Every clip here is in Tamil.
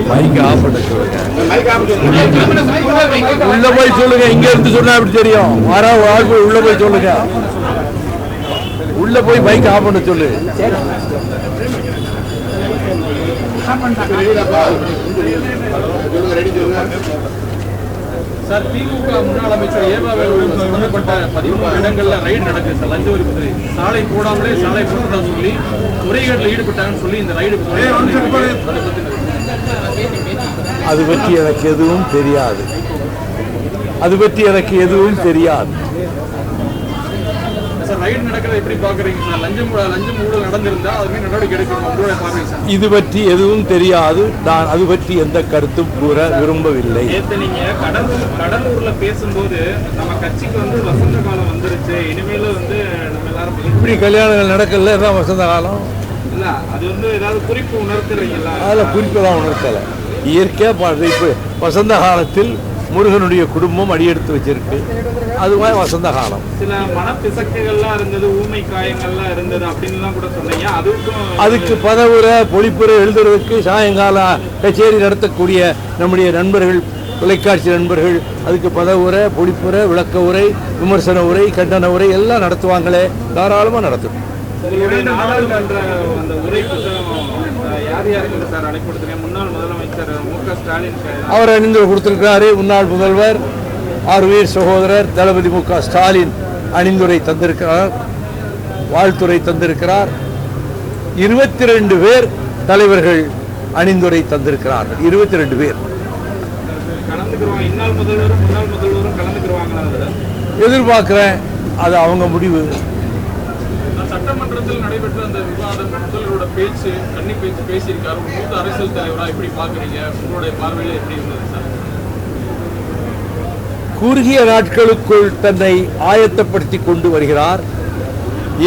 மைக் ஆஃப் பண்ண சொல்லுங்க. உள்ள போய் சொல்லுங்க. இங்க இருந்து சொன்னா எப்படி தெரியும்? வர ஆள் உள்ள போய் சொல்லுங்க. உள்ள போய் மைக் ஆஃப் பண்ண சொல்லு. சார், திமுக முன்னாள் அமைச்சர் ஏவாவேலுடன் சம்பந்தப்பட்ட 13 இடங்கள்ல ரைடு நடக்குது சார். லஞ்ச ஒழிப்புத்துறை சாலை போடாமலே சாலை போட்டதா சொல்லி முறைகேட்டில் ஈடுபட்டாங்கன்னு சொல்லி இந்த ரைடு அது பற்றி எனக்கு எதுவும் தெரியாது. அது பற்றி எனக்கு எதுவும் தெரியாது. சார், ரைடு நடக்கிறத எப்படி பாக்குறீங்க சார்? லஞ்சம் ஊழல் நடந்திருந்தா அதுவே நடவடிக்கை எடுக்கணும் உங்களுடைய பார்வை சார்? இது பற்றி எதுவும் தெரியாது. நான் அது பற்றி எந்த கருத்தும் கூற விரும்பவில்லை. நீங்க கடலூர்ல பேசும்போது நம்ம கட்சிக்கு வசந்த காலம் வந்துருச்சு, இனிமேல நம்ம எல்லாரும் இப்படி கல்யாணங்கள் நடக்கல, தான் வசந்த காலம் இல்ல. அது ஏதாவது குறிப்பு உணர்த்துறீங்களா? அதில் குறிப்பு தான் உணர்த்தலை. இயற்கையாக பாடுறது. இப்போ வசந்த காலத்தில் முருகனுடைய குடும்பம் அடியெடுத்து வச்சிருக்கு. அது மாதிரி வசந்த காலம். சில மனப்பிசக்குகள்லாம் இருந்தது, ஊமை காயங்கள்லாம் இருந்தது அப்படின்லாம் கூட சொன்னீங்க. அதுக்கு பதவுரை பொழிப்புரை எழுதுறதுக்கு சாயங்கால கச்சேரி நடத்தக்கூடிய நம்முடைய நண்பர்கள், தொலைக்காட்சி நண்பர்கள், அதுக்கு பதவுரை, பொழிப்புரை, விளக்க உரை, விமர்சன உரை, கண்டன உரை எல்லாம் நடத்துவாங்களே. தாராளமாக நடத்தும். நாடாளுமன்ற அந்த உரை புத்தகம் யார் யாருக்கு சார் அனுப்பிடுத்துறீங்க? முன்னாள் முதலமைச்சர் மு.க. ஸ்டாலின் அவர் அணிந்து கொடுத்திருக்கிறாரு. முன்னாள் முதல்வர் ஆர்வீர் சகோதரர் தளபதி மு.க. ஸ்டாலின் அணிந்துரை தந்திருக்கிறார், வாழ்த்துறை தந்திருக்கிறார். 22 பேர் தலைவர்கள் அணிந்துரை தந்திருக்கிறார்கள். 22 பேர் கலந்துக்குவாங்க. இந்நாள் முதல்வரும் முன்னாள் முதல்வரும் கலந்துக்குவாங்களா? எதிர்பார்க்கிறேன். அது அவங்க முடிவு. சட்டமன்றத்தில் நடைபெற்ற அந்த விவாதம், முதல்வரோட பேச்சு, கன்னி பேச்சு பேசியிருக்காரு. மூத்த அரசியல் தலைவரா எப்படி பாக்குறீங்க? உங்களுடைய பார்வையில எப்படி இருந்தது சார்? குறுகிய நாட்களுக்குள் தன்னை ஆயத்தப்படுத்தி கொண்டு வருகிறார்.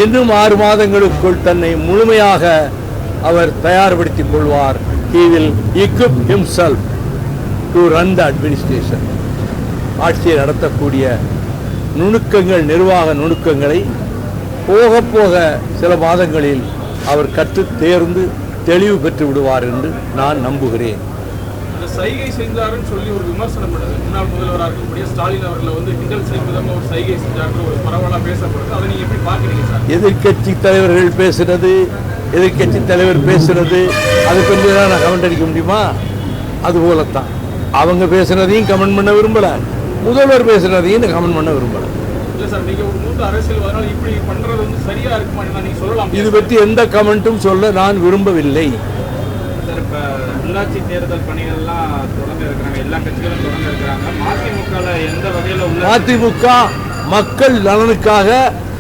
இன்னும் 6 மாதங்களுக்குள் தன்னை முழுமையாக அவர் தயார்படுத்திக் கொள்வார். He will equip himself to run the administration. ஆட்சியை நடத்தக்கூடிய நுணுக்கங்கள், நிர்வாக நுணுக்கங்களை போக போக சில மாதங்களில் அவர் கற்று தேர்ந்து தெளிவு பெற்று விடுவார் என்று நான் நம்புகிறேன். சைகை செஞ்சாருன்னு சொல்லி ஒரு விமர்சனம் பண்ணுது. முன்னாள் முதல்வராக இருக்கக்கூடிய ஸ்டாலின் அவர்களை கிண்டல் செய்யும் விதமாக ஒரு சைகை செஞ்சாருன்னு ஒரு பரவலாக பேசப்படுது. அதை நீங்க எப்படி பாக்குறீங்க சார்? எதிர்கட்சி தலைவர்கள் பேசுறது, எதிர்கட்சி தலைவர் பேசுறது, அது கொஞ்சம் தான் நான் கமெண்ட் அடிக்க முடியுமா? அதுபோலத்தான் அவங்க பேசுனதையும் கமெண்ட் பண்ண விரும்பல, முதல்வர் பேசுனதையும் கமெண்ட் பண்ண விரும்பல. இது பற்றி எந்த கமெண்ட்டும் சொல்ல நான் விரும்பவில்லை. உள்ளாட்சி தேர்தல் பணிகள்லாம் தொடங்க இருக்கிறாங்க, எல்லா கட்சிகளும் தொடங்க இருக்கிறாங்க. மதிமுக மக்கள் நலனுக்காக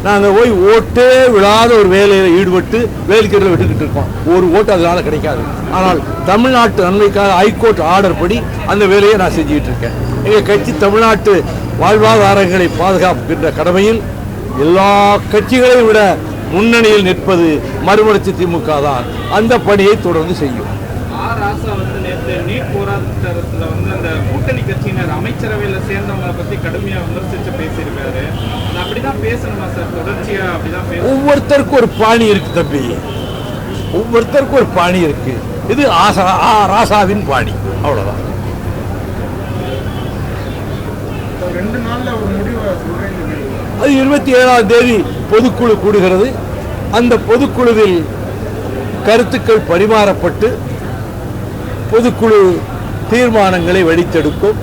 நாங்கள் போய் ஓட்டே விழாத ஒரு வேலையில் ஈடுபட்டு வேலைக்கீட்டில் விட்டுக்கிட்டு இருக்கோம். ஒரு ஓட்டு அதனால கிடைக்காது. ஆனால் தமிழ்நாட்டு நன்மைக்காக ஹைகோர்ட் ஆர்டர் படி அந்த வேலையை நான் செஞ்சுக்கிட்டு இருக்கேன். எங்கள் கட்சி தமிழ்நாட்டு வாழ்வாதாரங்களை பாதுகாக்கின்ற கடமையில் எல்லா கட்சிகளையும் விட முன்னணியில் நிற்பது மறுமலர்ச்சி திமுக தான். அந்த பணியை தொடர்ந்து செய்யும். நேற்று நீட் போராட்டத்தில் அந்த கூட்டணி கட்சியினர் அமைச்சரவையில் சேர்ந்தவங்களை பற்றி கடுமையாக விமர்சித்து பேசியிருக்காரு. அப்படிதான் பேசணுமா சார்? தொடர்ச்சியா அப்படிதான் பேச. ஒவ்வொருத்தருக்கும் ஒரு பாணி இருக்கு தம்பி, ஒவ்வொருத்தருக்கும் ஒரு பாணி இருக்கு. இது ராசாவின் பாணி, அவ்வளவுதான். 2 நாள்ல ஒரு முடிவு அது 27ஆம் தேதி பொதுக்குழு கூடுகிறது. அந்த பொதுக்குழுவில் கருத்துக்கள் பரிமாறப்பட்டு பொதுக்குழு தீர்மானங்களை வடித்தெடுக்கும்.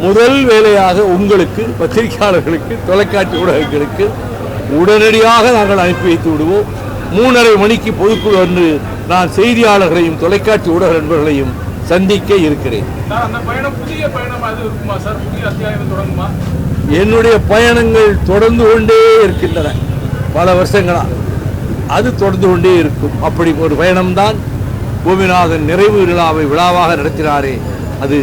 முதல் வேலையாக உங்களுக்கு, பத்திரிகையாளர்களுக்கு, தொலைக்காட்சி ஊடகங்களுக்கு உடனடியாக நாங்கள் அனுப்பி வைத்து விடுவோம். 3:30 மணிக்கு பொதுக்குழு அன்று நான் செய்தியாளர்களையும் தொலைக்காட்சி ஊடக நண்பர்களையும் சந்திக்க இருக்கிறேன். என்னுடைய பயணங்கள் தொடர்ந்து கொண்டே இருக்கின்றன. பல வருஷங்களா அது தொடர்ந்து கொண்டே இருக்கும். அப்படி ஒரு பயணம்தான் கோபிநாதன் நிறைவு விழாவாக நடத்தினாரே, அது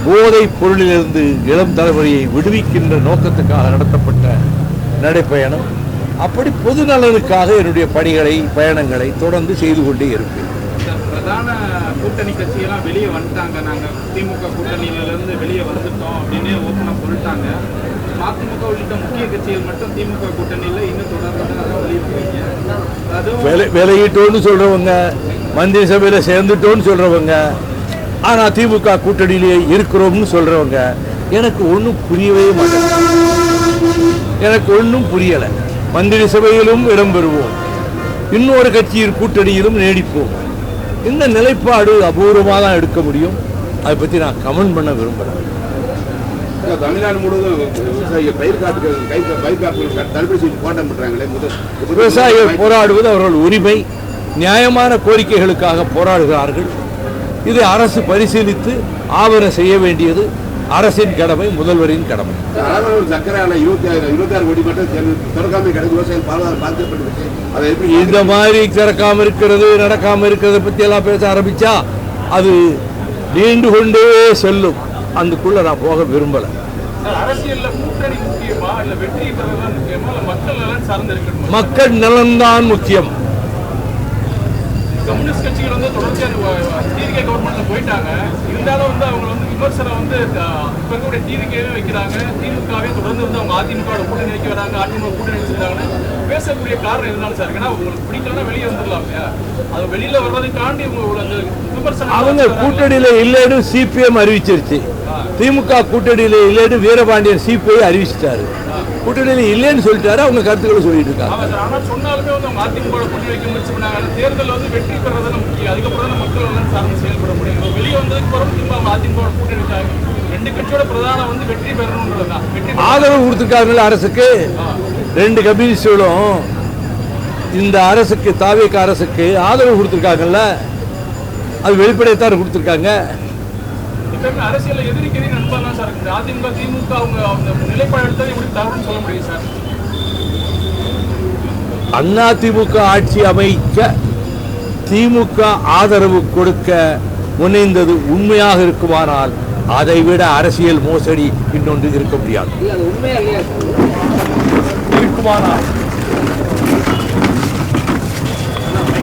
போதைப் பொருளிலிருந்து இளம் தலைமுறையை விடுவிக்கின்ற நோக்கத்துக்காக நடத்தப்பட்ட நடைப்பயணம். அப்படி பொது நலனுக்காக என்னுடைய பயணங்களை தொடர்ந்து செய்து கொண்டே இருப்பேன். பிரதான கூட்டணி கட்சியெல்லாம் வெளியே வந்துட்டாங்க, நாங்கள் திமுக கூட்டணியிலிருந்து வெளியே வந்துட்டோம் அப்படின்னு ஓப்பனாக சொல்லிட்டாங்க. மதிமுக உள்ளிட்ட முக்கிய கட்சிகள் மட்டும் திமுக கூட்டணியில் இன்னும் தொடர்ந்து வெளியிட்டு விலகிட்டோன்னு சொல்றவங்க, மந்திரி சபையில் சேர்ந்துட்டோன்னு சொல்றவங்க, ஆனால் திமுக கூட்டணியிலே இருக்கிறோம்னு சொல்றவங்க எனக்கு ஒன்றும் புரியவே மாட்டேங்குது. எனக்கு ஒன்றும் புரியலை. மந்திரி சபையிலும் இடம்பெறுவோம், இன்னொரு கட்சியின் கூட்டணியிலும் நீடிப்போம். இந்த நிலைப்பாடு அபூர்வமாக தான் எடுக்க முடியும். அதை பற்றி நான் கமெண்ட் பண்ண விரும்புகிறேன். தமிழ்நாடு முழுவதும் விவசாயிகள் பயிர் காப்புகள் தடுப்பூசி செய்து போராட்டம் பண்றாங்களே. விவசாயிகள் போராடுவது அவர்கள் உரிமை, நியாயமான கோரிக்கைகளுக்காக போராடுகிறார்கள். இதை அரசு பரிசீலித்து ஆவணம் செய்ய வேண்டியது அரசின் கடமை, முதல்வரின் கடமை. சர்க்கரை 26 கோடி மட்டும் திறக்காம கிடக்கு, விவசாயிகள் பாதிக்கப்பட்டு அதை எப்படி இந்த மாதிரி திறக்காம இருக்கிறது, நடக்காம இருக்கிறத பத்தி எல்லாம் பேச ஆரம்பிச்சா அது நீண்டு கொண்டே செல்லும். அதுக்குள்ள நான் போக விரும்பல. அரசியல்ல கூட்டணி முக்கியமா இல்ல வெற்றி பெறதான் முக்கியமா இல்ல மக்கள் நலன் சார்ந்து இருக்கணும்? மக்கள் நலன்தான் முக்கியம். கம்யூனிஸ்ட் கட்சிகள் வந்து தொடர்ச்சியாக டிவிகே கவர்மெண்ட்ல போயிட்டாங்க. இருந்தாலும் வந்து அவங்க வந்து விமர்சனம் வந்து இப்ப இருக்கக்கூடிய டிவிகேவே வைக்கிறாங்க. திமுகவே தொடர்ந்து வந்து அவங்க அதிமுக கூட்டணி வைக்க வராங்க, அதிமுக கூட்டணி வச்சிருக்காங்கன்னு பேசக்கூடிய காரணம் இருந்தாலும் சார், ஏன்னா உங்களுக்கு பிடிக்கலன்னா வெளியே வந்துடலாம் இல்லையா? அது வெளியில வர்றதை தாண்டி உங்க அந்த விமர்சனம் அவங்க கூட்டணியில இல்லைன்னு சிபிஎம் அறிவிச்சிருச்சு. திமுக கூட்டணியில இல்லைன்னு வீரபாண்டியன் சிபிஐ அறிவிச்சிட்டாரு. கூட்டணியில இல்லைன்னு சொல்லிட்டாரு. அவங்க கருத்துக்களை சொல்லிட்டு இருக்காங்க. ஆனா சொன்னாலுமே வந்து அவங்க அதிமுக கூட்டணி வைக்க முயற்சி பண்ணாங்க. தேர்தல் வந்து வெற்றி பெறதான முக்கியம். அதுக்கப்புறம் தான் மக்கள் எல்லாம் சார்ந்து செயல்பட முடியும். வெளியே வந்ததுக்கு பிறகு திரும்ப அவங்க அதிமுக கூட்டணி வச்சாங்க. ரெண்டு கட்சியோட பிரதானம் வந்து வெற்றி பெறணும்ன்றதுதான். ஆதரவு கொடுத்துருக்காங்கல்ல அரசுக்கு. ரெண்டு கம்யூனிஸ்டுகளும் இந்த அரசுக்கு, தாவேக அரசுக்கு ஆதரவு கொடுத்துருக்காங்கல்ல. அது வெளிப்படையத்தான் கொடுத்துருக்காங்க. அரசியல் எதிரிக்கு நண்பர் தான் சார். அதிமுக திமுக அவங்க அந்த நிலைப்பாடு எடுத்தது எப்படி தவறுன்னு சொல்ல முடியும் சார்? அதிமுக ஆட்சி அமைக்க திமுக ஆதரவு கொடுக்க முனைந்தது உண்மையாக இருக்குமானால் அதை விட அரசியல் மோசடி இன்னொன்று இருக்க முடியாது. இருக்குமானால்